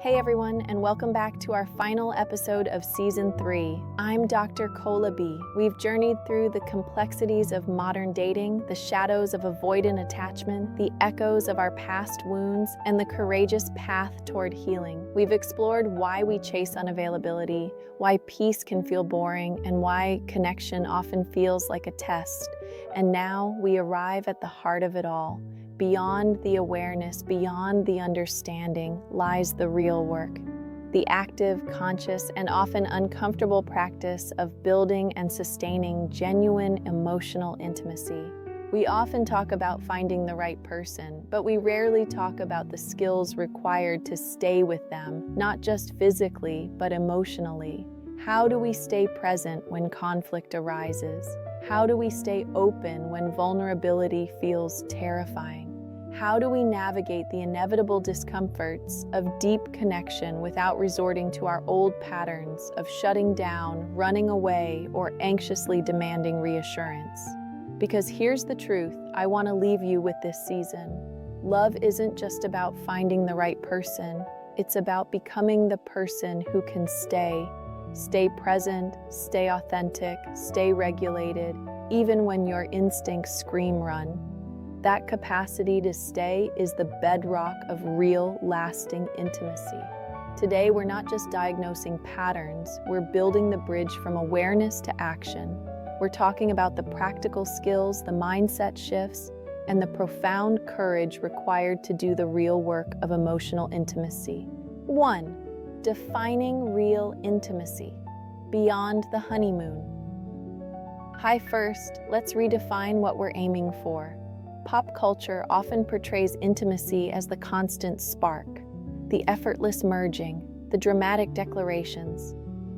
Hey everyone, and welcome back to our final episode of Season 3. I'm Dr. Kola B. We've journeyed through the complexities of modern dating, the shadows of avoidant attachment, the echoes of our past wounds, and the courageous path toward healing. We've explored why we chase unavailability, why peace can feel boring, and why connection often feels like a test. And now we arrive at the heart of it all. Beyond the awareness, beyond the understanding, lies the real work. The active, conscious, and often uncomfortable practice of building and sustaining genuine emotional intimacy. We often talk about finding the right person, but we rarely talk about the skills required to stay with them, not just physically, but emotionally. How do we stay present when conflict arises? How do we stay open when vulnerability feels terrifying? How do we navigate the inevitable discomforts of deep connection without resorting to our old patterns of shutting down, running away, or anxiously demanding reassurance? Because here's the truth I want to leave you with this season. Love isn't just about finding the right person. It's about becoming the person who can stay present, stay authentic, stay regulated, even when your instincts scream run. That capacity to stay is the bedrock of real, lasting intimacy. Today, we're not just diagnosing patterns, we're building the bridge from awareness to action. We're talking about the practical skills, the mindset shifts, and the profound courage required to do the real work of emotional intimacy. 1. Defining real intimacy, beyond the honeymoon. First, let's redefine what we're aiming for. Pop culture often portrays intimacy as the constant spark, the effortless merging, the dramatic declarations.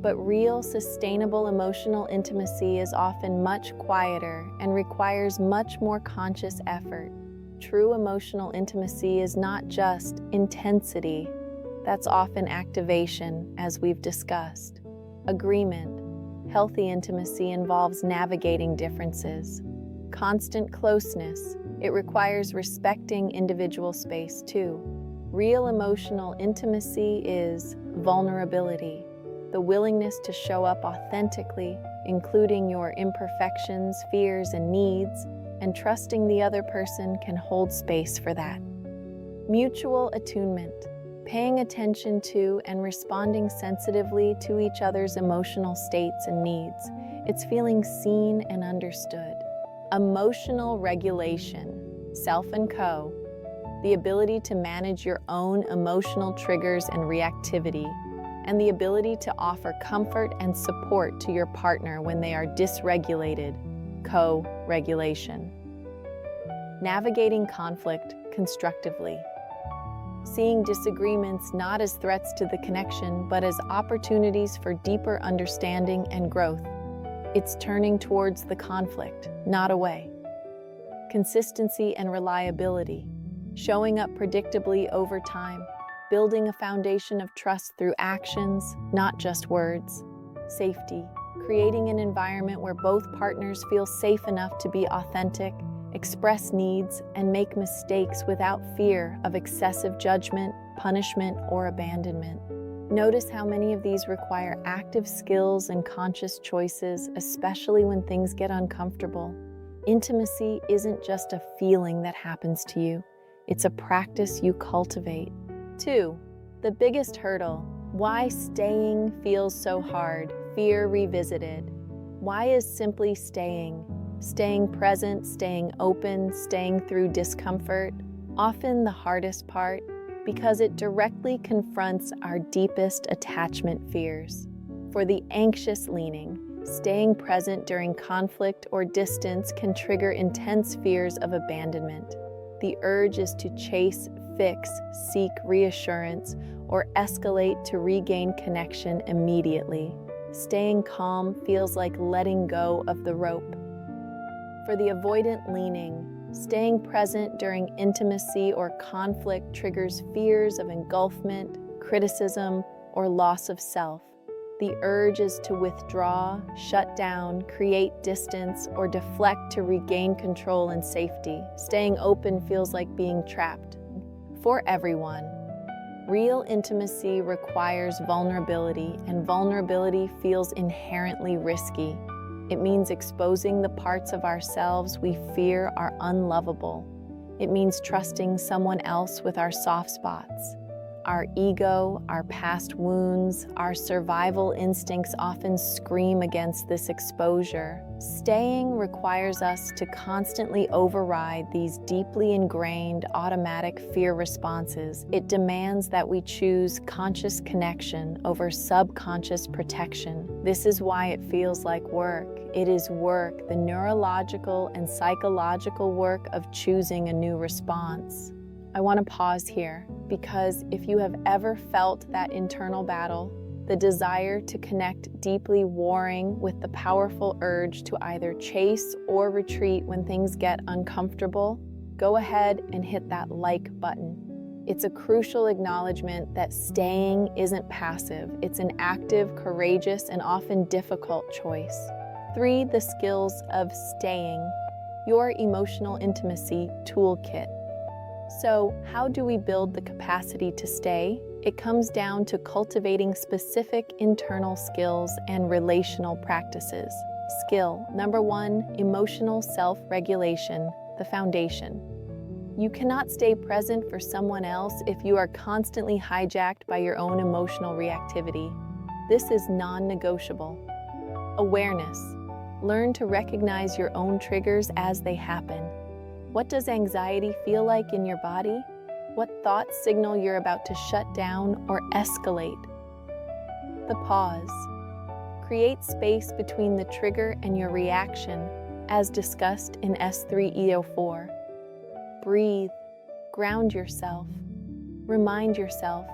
But real, sustainable emotional intimacy is often much quieter and requires much more conscious effort. True emotional intimacy is not just intensity. That's often activation, as we've discussed. Agreement. Healthy intimacy involves navigating differences. Constant closeness. It requires respecting individual space too. Real emotional intimacy is vulnerability, the willingness to show up authentically, including your imperfections, fears, and needs, and trusting the other person can hold space for that. Mutual attunement, paying attention to and responding sensitively to each other's emotional states and needs. It's feeling seen and understood. Emotional regulation, self and co, the ability to manage your own emotional triggers and reactivity, and the ability to offer comfort and support to your partner when they are dysregulated, co-regulation. Navigating conflict constructively, seeing disagreements not as threats to the connection, but as opportunities for deeper understanding and growth. It's turning towards the conflict, not away. Consistency and reliability, showing up predictably over time, building a foundation of trust through actions, not just words. Safety, creating an environment where both partners feel safe enough to be authentic, express needs, and make mistakes without fear of excessive judgment, punishment, or abandonment. Notice how many of these require active skills and conscious choices, especially when things get uncomfortable. Intimacy isn't just a feeling that happens to you. It's a practice you cultivate. 2. The biggest hurdle. Why staying feels so hard. Fear revisited. Why is simply staying present, staying open, staying through discomfort, often the hardest part? Because it directly confronts our deepest attachment fears. For the anxious leaning, staying present during conflict or distance can trigger intense fears of abandonment. The urge is to chase, fix, seek reassurance, or escalate to regain connection immediately. Staying calm feels like letting go of the rope. For the avoidant leaning, staying present during intimacy or conflict triggers fears of engulfment, criticism, or loss of self. The urge is to withdraw, shut down, create distance, or deflect to regain control and safety. Staying open feels like being trapped. For everyone, Real intimacy requires vulnerability, and vulnerability feels inherently risky. It means exposing the parts of ourselves we fear are unlovable. It means trusting someone else with our soft spots. Our ego, our past wounds, our survival instincts often scream against this exposure. Staying requires us to constantly override these deeply ingrained automatic fear responses. It demands that we choose conscious connection over subconscious protection. This is why it feels like work. It is work, the neurological and psychological work of choosing a new response. I want to pause here because if you have ever felt that internal battle, the desire to connect deeply warring with the powerful urge to either chase or retreat when things get uncomfortable, go ahead and hit that like button. It's a crucial acknowledgement that staying isn't passive. It's an active, courageous, and often difficult choice. 3. The skills of staying, your emotional intimacy toolkit. So, how do we build the capacity to stay? It comes down to cultivating specific internal skills and relational practices. Skill number 1, emotional self-regulation, the foundation. You cannot stay present for someone else if you are constantly hijacked by your own emotional reactivity. This is non-negotiable. Awareness. Learn to recognize your own triggers as they happen. What does anxiety feel like in your body? What thoughts signal you're about to shut down or escalate? The pause. Create space between the trigger and your reaction, as discussed in S3E04. Breathe. Ground yourself. Remind yourself,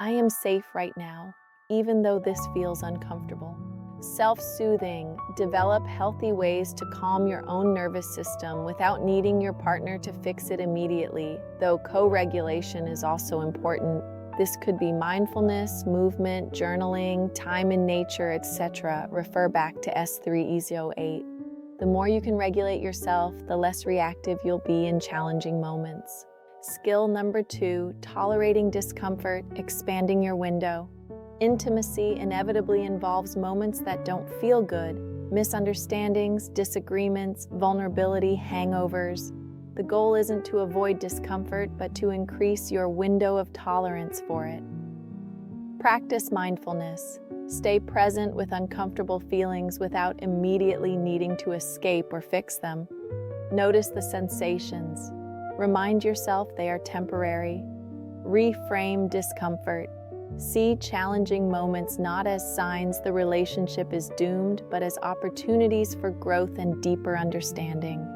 I am safe right now, even though this feels uncomfortable. Self-soothing. Develop healthy ways to calm your own nervous system without needing your partner to fix it immediately, though co-regulation is also important. This could be mindfulness, movement, journaling, time in nature, etc. Refer back to S3E08. The more you can regulate yourself, the less reactive you'll be in challenging moments. Skill number 2, tolerating discomfort, expanding your window. Intimacy inevitably involves moments that don't feel good, misunderstandings, disagreements, vulnerability, hangovers. The goal isn't to avoid discomfort, but to increase your window of tolerance for it. Practice mindfulness. Stay present with uncomfortable feelings without immediately needing to escape or fix them. Notice the sensations. Remind yourself they are temporary. Reframe discomfort. See challenging moments not as signs the relationship is doomed, but as opportunities for growth and deeper understanding.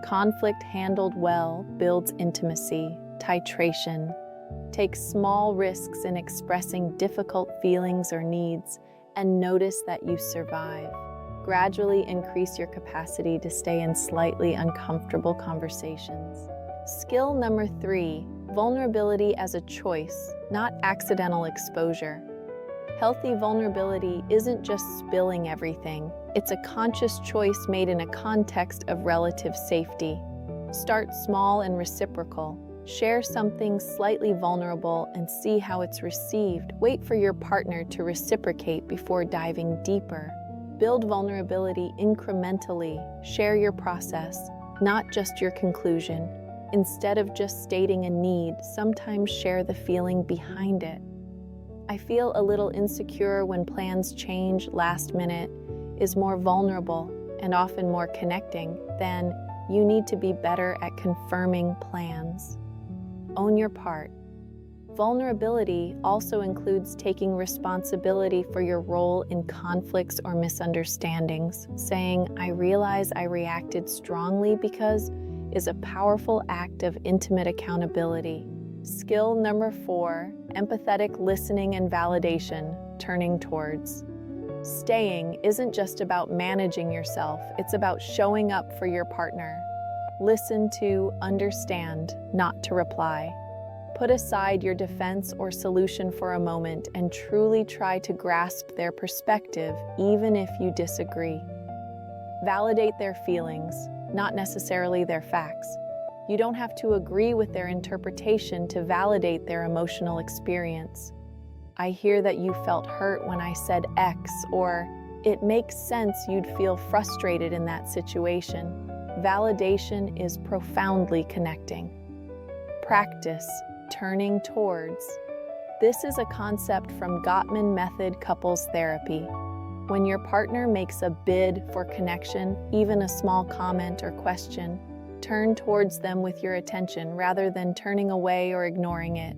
Conflict handled well builds intimacy. Titration. Take small risks in expressing difficult feelings or needs, and notice that you survive. Gradually increase your capacity to stay in slightly uncomfortable conversations. Skill number 3, vulnerability as a choice, not accidental exposure. Healthy vulnerability isn't just spilling everything. It's a conscious choice made in a context of relative safety. Start small and reciprocal. Share something slightly vulnerable and see how it's received. Wait for your partner to reciprocate before diving deeper. Build vulnerability incrementally. Share your process, not just your conclusion. Instead of just stating a need, sometimes share the feeling behind it. I feel a little insecure when plans change last minute is more vulnerable and often more connecting than you need to be better at confirming plans. Own your part. Vulnerability also includes taking responsibility for your role in conflicts or misunderstandings. Saying, I realize I reacted strongly because is a powerful act of intimate accountability. Skill number 4, empathetic listening and validation, turning towards. Staying isn't just about managing yourself, it's about showing up for your partner. Listen to understand, not to reply. Put aside your defense or solution for a moment and truly try to grasp their perspective, even if you disagree. Validate their feelings, not necessarily their facts. You don't have to agree with their interpretation to validate their emotional experience. I hear that you felt hurt when I said X, or it makes sense you'd feel frustrated in that situation. Validation is profoundly connecting. Practice turning towards. This is a concept from Gottman Method couples therapy. When your partner makes a bid for connection, even a small comment or question, turn towards them with your attention rather than turning away or ignoring it.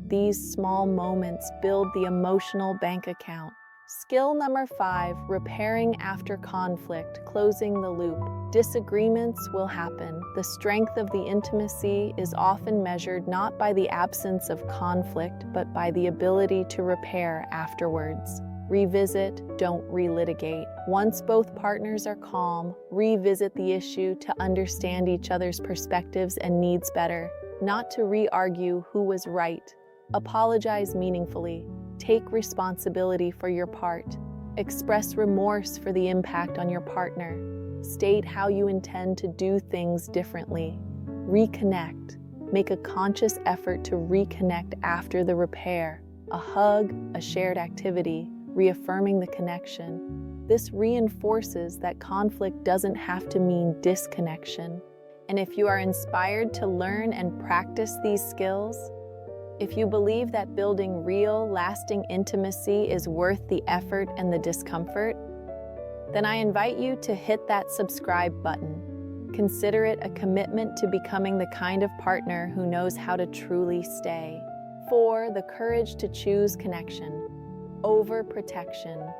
These small moments build the emotional bank account. Skill number 5, repairing after conflict, closing the loop. Disagreements will happen. The strength of the intimacy is often measured not by the absence of conflict, but by the ability to repair afterwards. Revisit, don't relitigate. Once both partners are calm, revisit the issue to understand each other's perspectives and needs better, not to re-argue who was right. Apologize meaningfully. Take responsibility for your part. Express remorse for the impact on your partner. State how you intend to do things differently. Reconnect. Make a conscious effort to reconnect after the repair. A hug, a shared activity, reaffirming the connection. This reinforces that conflict doesn't have to mean disconnection. And if you are inspired to learn and practice these skills, if you believe that building real, lasting intimacy is worth the effort and the discomfort, then I invite you to hit that subscribe button. Consider it a commitment to becoming the kind of partner who knows how to truly stay. 4, the courage to choose connection. Overprotection.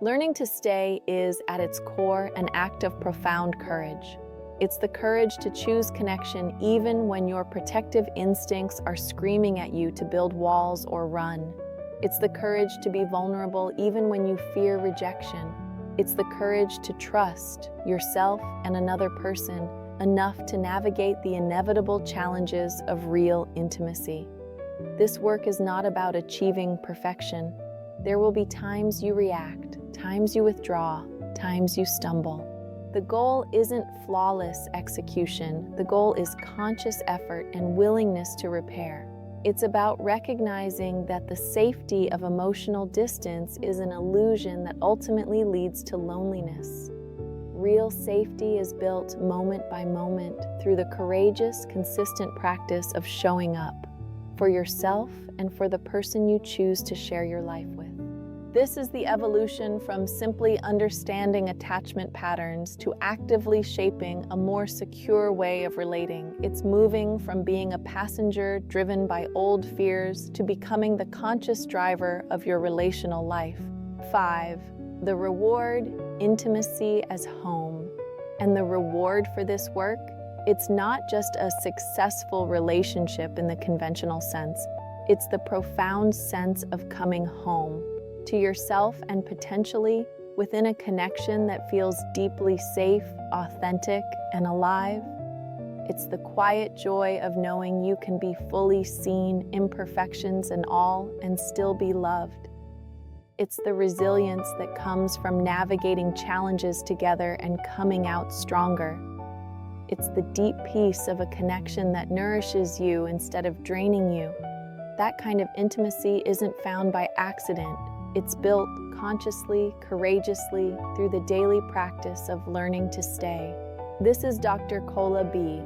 Learning to stay is, at its core, an act of profound courage. It's the courage to choose connection even when your protective instincts are screaming at you to build walls or run. It's the courage to be vulnerable even when you fear rejection. It's the courage to trust yourself and another person enough to navigate the inevitable challenges of real intimacy. This work is not about achieving perfection. There will be times you react, times you withdraw, times you stumble. The goal isn't flawless execution. The goal is conscious effort and willingness to repair. It's about recognizing that the safety of emotional distance is an illusion that ultimately leads to loneliness. Real safety is built moment by moment through the courageous, consistent practice of showing up for yourself and for the person you choose to share your life with. This is the evolution from simply understanding attachment patterns to actively shaping a more secure way of relating. It's moving from being a passenger driven by old fears to becoming the conscious driver of your relational life. 5, the reward, intimacy as home. And the reward for this work, it's not just a successful relationship in the conventional sense. It's the profound sense of coming home to yourself and potentially within a connection that feels deeply safe, authentic, and alive. It's the quiet joy of knowing you can be fully seen, imperfections and all, and still be loved. It's the resilience that comes from navigating challenges together and coming out stronger. It's the deep peace of a connection that nourishes you instead of draining you. That kind of intimacy isn't found by accident. It's built consciously, courageously, through the daily practice of learning to stay. This is Dr. Kola B.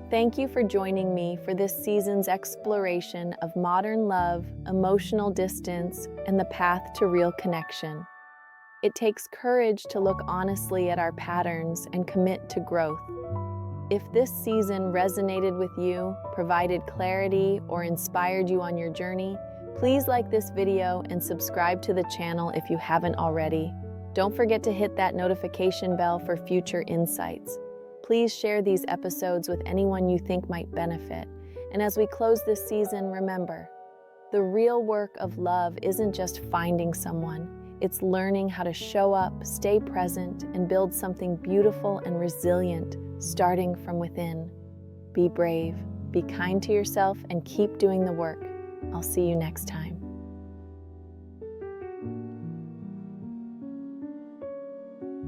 Thank you for joining me for this season's exploration of modern love, emotional distance, and the path to real connection. It takes courage to look honestly at our patterns and commit to growth. If this season resonated with you, provided clarity, or inspired you on your journey, please like this video and subscribe to the channel if you haven't already. Don't forget to hit that notification bell for future insights. Please share these episodes with anyone you think might benefit. And as we close this season, remember, the real work of love isn't just finding someone. It's learning how to show up, stay present, and build something beautiful and resilient, starting from within. Be brave, be kind to yourself, and keep doing the work. I'll see you next time.